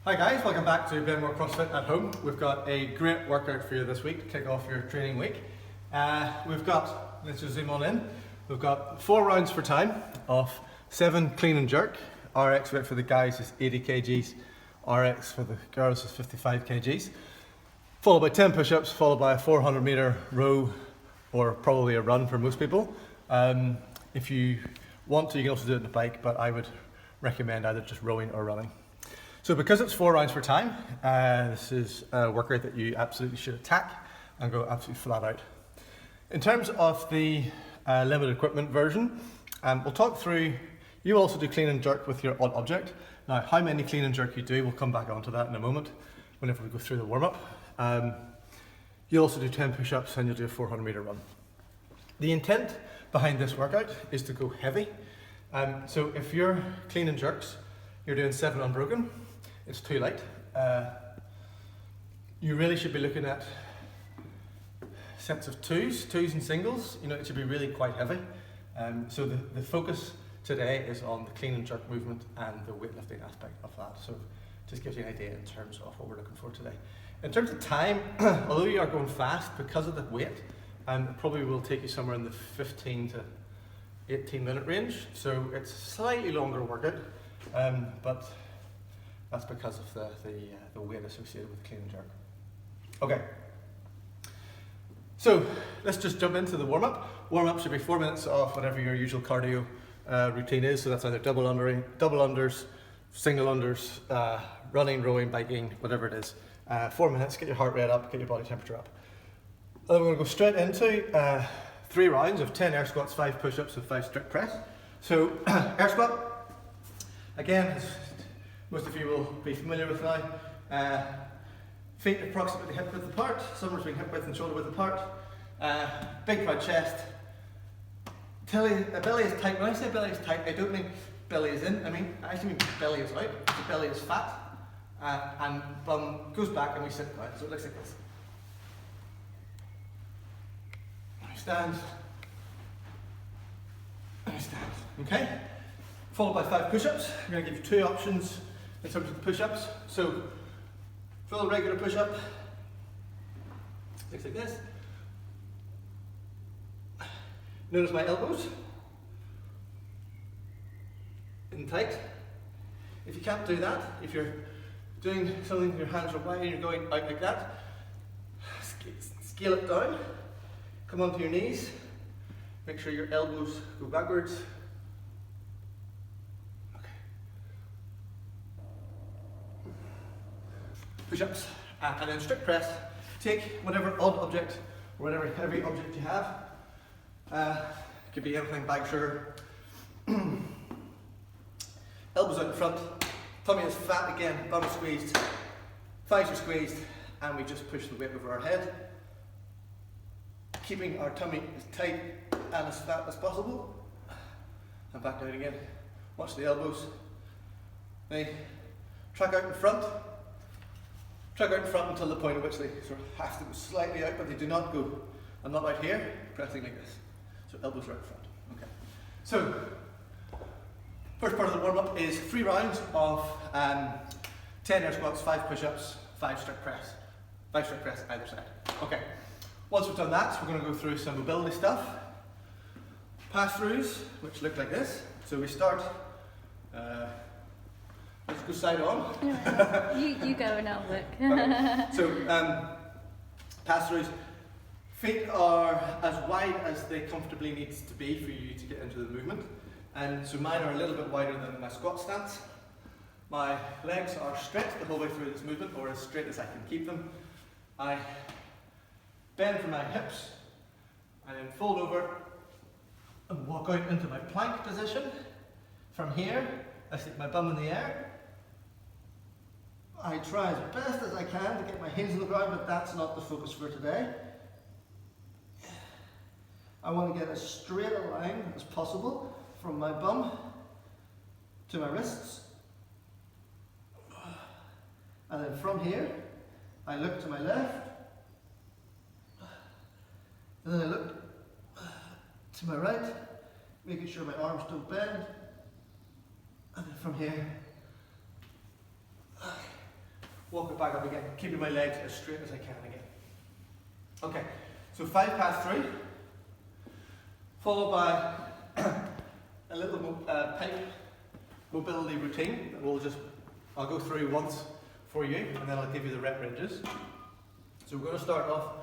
Hi guys, welcome back to Benmore CrossFit at home. We've got a great workout for you this week to kick off your training week. Let's just zoom on in. We've got 4 rounds for time of 7 clean and jerk. RX weight for the guys is 80 kgs, RX for the girls is 55 kgs. Followed by 10 push-ups, followed by a 400 meter row or probably a run for most people. If you want to, you can also do it on the bike, but I would recommend either just rowing or running. So because it's 4 rounds for time, this is a workout that you absolutely should attack and go absolutely flat out. In terms of the limited equipment version, we'll talk through, you also do clean and jerk with your odd object. Now how many clean and jerk you do, we'll come back onto that in a moment whenever we go through the warm-up. You'll also do 10 push-ups and you'll do a 400 meter run. The intent behind this workout is to go heavy. So if you're clean and jerks, you're doing 7 unbroken, it's too light. You really should be looking at sets of twos and singles. You know, it should be really quite heavy. So the focus today is on the clean and jerk movement and the weightlifting aspect of that. So just gives you an idea in terms of what we're looking for today. In terms of time, although you are going fast because of the weight, it probably will take you somewhere in the 15 to 18 minute range. So it's a slightly longer workout, but that's because of the weight associated with clean and jerk. Okay, so let's just jump into the warm-up. Warm-up should be 4 minutes of whatever your usual cardio routine is. So that's either double unders, single unders, running, rowing, biking, whatever it is. 4 minutes, get your heart rate up, get your body temperature up. Then we're going to go straight into 3 rounds of 10 air squats, 5 push-ups and 5 strict press. So air squat, again, as most of you will be familiar with now. Feet approximately hip width apart, somewhere between hip width and shoulder width apart. Big proud chest. Belly is tight. When I say belly is tight, I don't mean belly is in. I actually mean belly is out. The belly is fat. And bum goes back and we sit down. So it looks like this. Stand. And stand. Okay? Followed by 5 push-ups. I'm going to give you 2 options in terms of the push-ups. So, full regular push-up. Looks like this. Notice my elbows. In tight. If you can't do that, if you're doing something, your hands are wide and you're going out like that, scale it down. Come onto your knees. Make sure your elbows go backwards. Push-ups, and then strict press. Take whatever odd object or whatever heavy object you have. Could be anything, bag sugar. Elbows out in front, tummy is fat again, bum squeezed, thighs are squeezed, and we just push the weight over our head. Keeping our tummy as tight and as fat as possible. And back down again. Watch the elbows. They track out in front. Track out in front until the point at which they sort of have to go slightly out, but they do not go. I'm not out here, pressing like this. So elbows are out front. Okay. So, first part of the warm-up is 3 rounds of 10 air squats, 5 push-ups, 5 strict press. 5 strict press either side. Okay. Once we've done that, we're going to go through some mobility stuff. Pass-throughs, which look like this. So we start. Let's go side on. you go and I'll look. Okay. So, pass-throughs. Feet are as wide as they comfortably need to be for you to get into the movement. And so mine are a little bit wider than my squat stance. My legs are straight the whole way through this movement, or as straight as I can keep them. I bend from my hips, and then fold over and walk out into my plank position. From here, I stick my bum in the air. I try as best as I can to get my heels on the ground, but that's not the focus for today. I want to get as straight a line as possible from my bum to my wrists. And then from here, I look to my left. And then I look to my right, making sure my arms don't bend. And then from here, walk it back up again, keeping my legs as straight as I can again. Okay, so 5 past 3, followed by a little pipe mobility routine that I'll go through once for you, and then I'll give you the rep ranges. So we're going to start off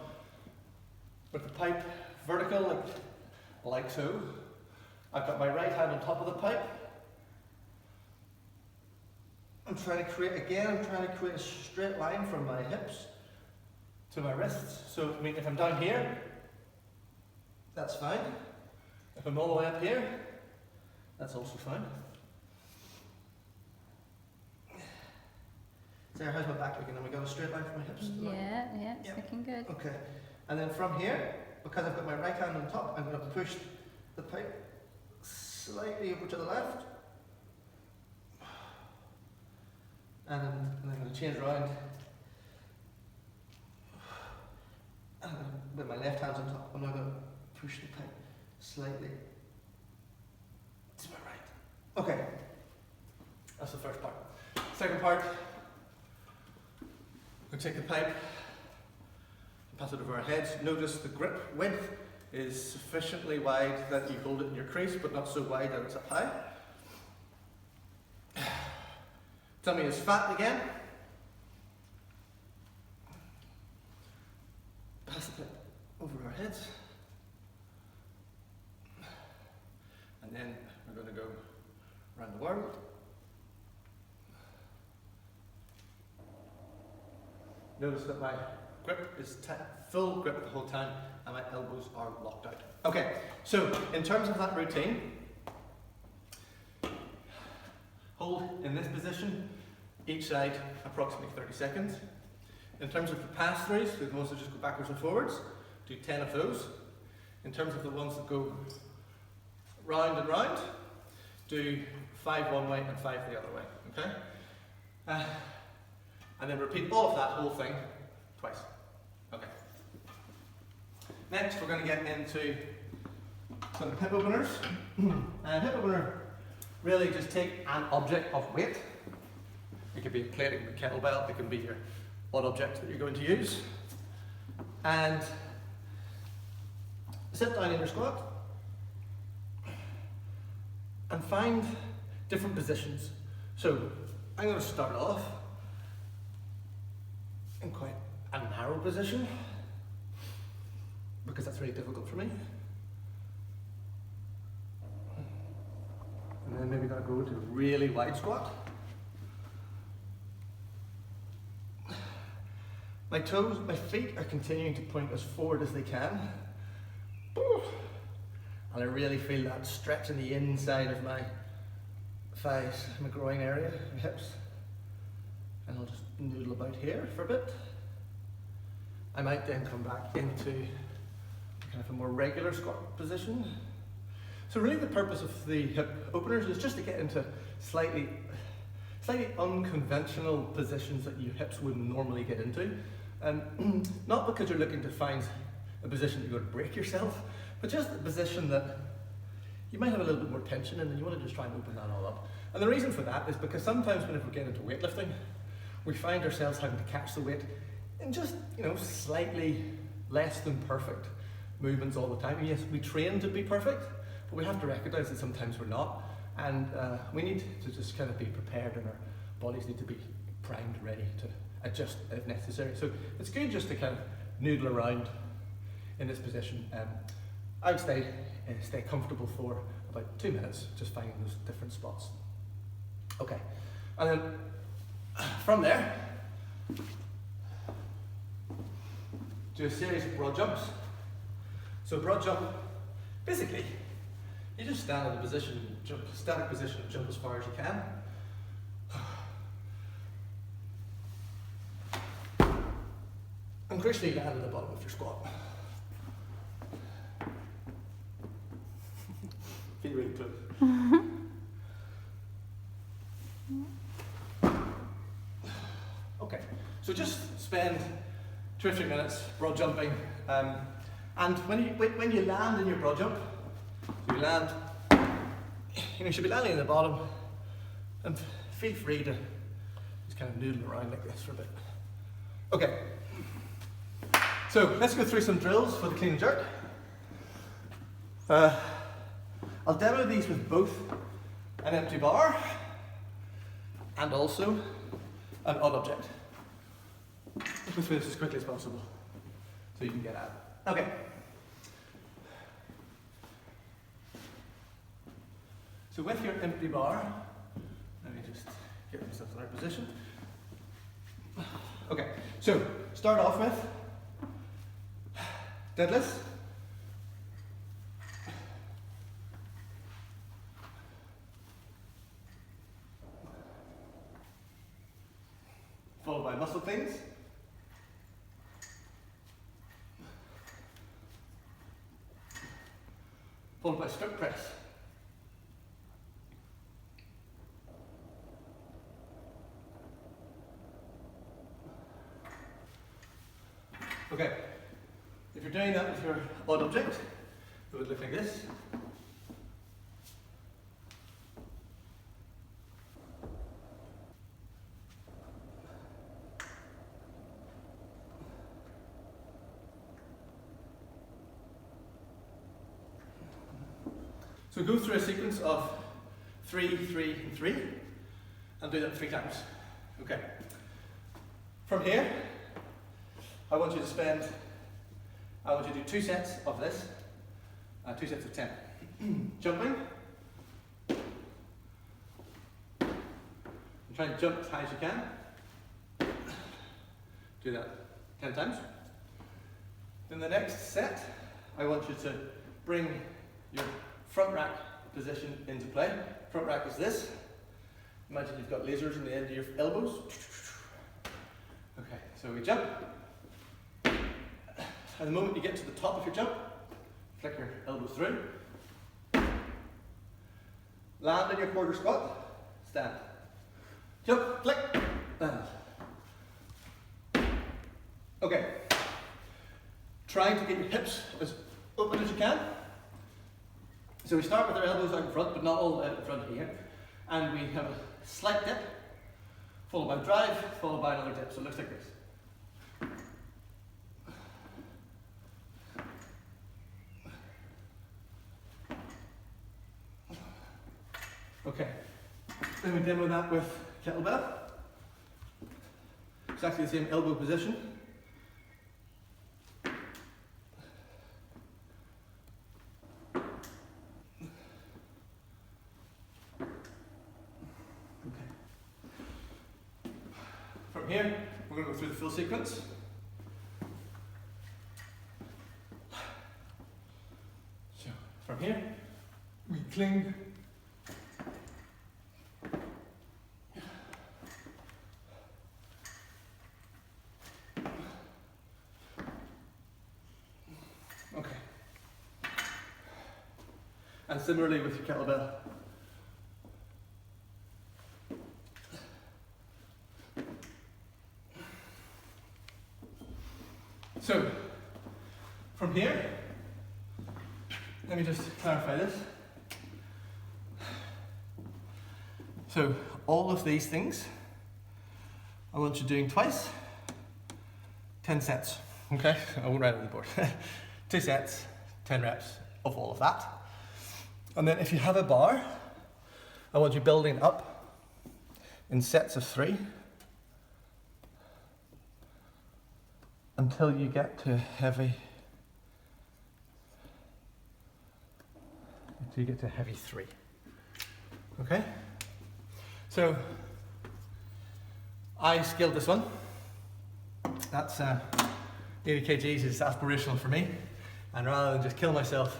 with the pipe vertical, like so. I've got my right hand on top of the pipe. I'm trying to create a straight line from my hips to my wrists. So, I mean, if I'm down here, that's fine. If I'm all the way up here, that's also fine. Sarah, how's my back looking? Have we got a straight line from my hips? Yeah, it's looking good. Okay. And then from here, because I've got my right hand on top, I'm going to push the pipe slightly over to the left. And then I'm going to change around. And with my left hand on top, I'm now going to push the pipe slightly to my right. Okay. That's the first part. Second part, we'll take the pipe, pass it over our heads. Notice the grip width is sufficiently wide that you hold it in your crease, but not so wide that it's up high. Tummy is fat again. Pass the pipe over our heads. And then we're going to go around the world. Notice that my grip is full grip the whole time and my elbows are locked out. Okay, so in terms of that routine, hold in this position, each side approximately 30 seconds. In terms of the pass-throughs, the ones that just go backwards and forwards, do 10 of those. In terms of the ones that go round and round, do 5 one way and 5 the other way, okay? And then repeat all of that whole thing twice. Okay. Next, we're going to get into some hip openers. And hip opener, really just take an object of weight. It could be a plate, it could be a kettlebell, it can be your odd object that you're going to use. And sit down in your squat and find different positions. So I'm going to start off in quite a narrow position because that's really difficult for me. And then maybe going to go to a really wide squat. My toes, my feet are continuing to point as forward as they can. And I really feel that stretch in the inside of my thighs, my groin area, my hips. And I'll just noodle about here for a bit. I might then come back into kind of a more regular squat position. So really the purpose of the hip openers is just to get into slightly unconventional positions that your hips wouldn't normally get into. Not because you're looking to find a position you're going to break yourself, but just a position that you might have a little bit more tension in and you want to just try and open that all up. And the reason for that is because sometimes whenever we get into weightlifting, we find ourselves having to catch the weight in just, slightly less than perfect movements all the time. And yes, we train to be perfect, but we have to recognize that sometimes we're not. And we need to just kind of be prepared, and our bodies need to be primed, ready to adjust if necessary. So it's good just to kind of noodle around in this position. I would stay comfortable for about 2 minutes, just finding those different spots. Okay, and then from there, do a series of broad jumps. So broad jump, basically, you just stand in a position, jump, static position, jump as far as you can. And crucially land at the bottom of your squat. Feel really close. Okay, so just spend 2 or 3 minutes broad jumping, and when you land in your broad jump, so you land, you should be landing in the bottom, and feel free to just kind of noodle around like this for a bit. Okay, so let's go through some drills for the clean and jerk. I'll demo these with both an empty bar and also an odd object. Let's go through this as quickly as possible so you can get out. Okay. So with your empty bar, let me just get myself in the right position. Okay, so start off with deadlifts. Followed by muscle cleans. Followed by stroke press. Okay, if you're doing that with your odd object, it would look like this. So go through a sequence of 3, 3, and 3, and do that 3 times. Okay. From here, I want you to do 2 sets of this, 2 sets of 10. Jumping. And try and jump as high as you can. Do that 10 times. Then the next set, I want you to bring your front rack position into play. Front rack is this. Imagine you've got lasers in the end of your elbows. Okay, so we jump. And the moment you get to the top of your jump, flick your elbows through. Land in your quarter squat. Stand. Jump, flick, land. Okay. Trying to get your hips as open as you can. So we start with our elbows out in front, but not all out in front here. And we have a slight dip, followed by drive, followed by another dip. So it looks like this. Okay, then we demo that with kettlebell. It's actually the same elbow position. Okay. From here, we're going to go through the full sequence. So, from here, we cling. Okay. And similarly with your kettlebell. So, from here, let me just clarify this. So, all of these things, I want you doing twice, 10 sets, okay? I won't write it on the board. 2 sets, 10 reps of all of that. And then if you have a bar, I want you building up in sets of 3 until you get to heavy, 3. Okay? So, I scaled this one. That's 80 kgs is aspirational for me. And rather than just kill myself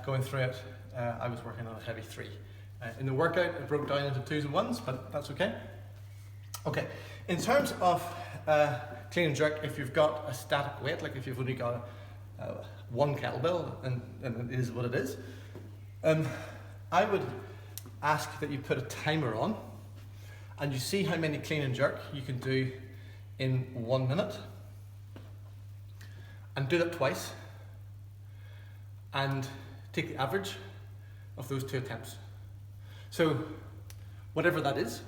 going through it, I was working on a heavy 3. In the workout, it broke down into 2s and 1s, but that's okay. Okay, in terms of clean and jerk, if you've got a static weight, like if you've only got one kettlebell, and it is what it is, I would ask that you put a timer on, and you see how many clean and jerk you can do in 1 minute, and do that twice, and take the average of those 2 attempts. So whatever that is,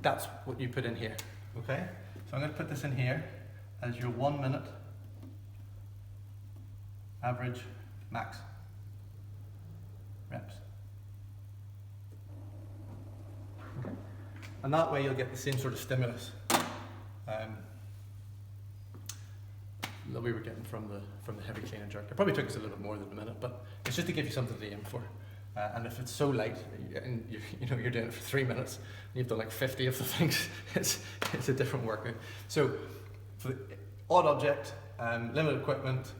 that's what you put in here, okay? So I'm going to put this in here as your 1 minute average max reps. Okay. And that way you'll get the same sort of stimulus that we were getting from the heavy clean and jerk. It probably took us a little bit more than a minute, but it's just to give you something to aim for. And if it's so light, and you're doing it for 3 minutes, and you've done like 50 of the things, it's a different workout. So for the odd object, limited equipment,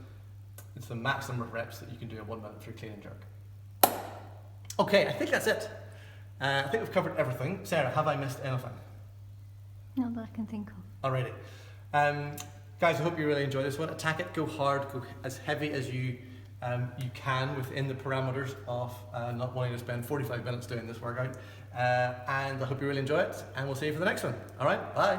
it's the max number of reps that you can do in 1 minute through clean and jerk. Okay, I think that's it. I think we've covered everything. Sarah, have I missed anything? Not that I can think of. Alrighty. Guys, I hope you really enjoy this one. Attack it, go hard, go as heavy as you can within the parameters of not wanting to spend 45 minutes doing this workout. And I hope you really enjoy it, and we'll see you for the next one. Alright, bye.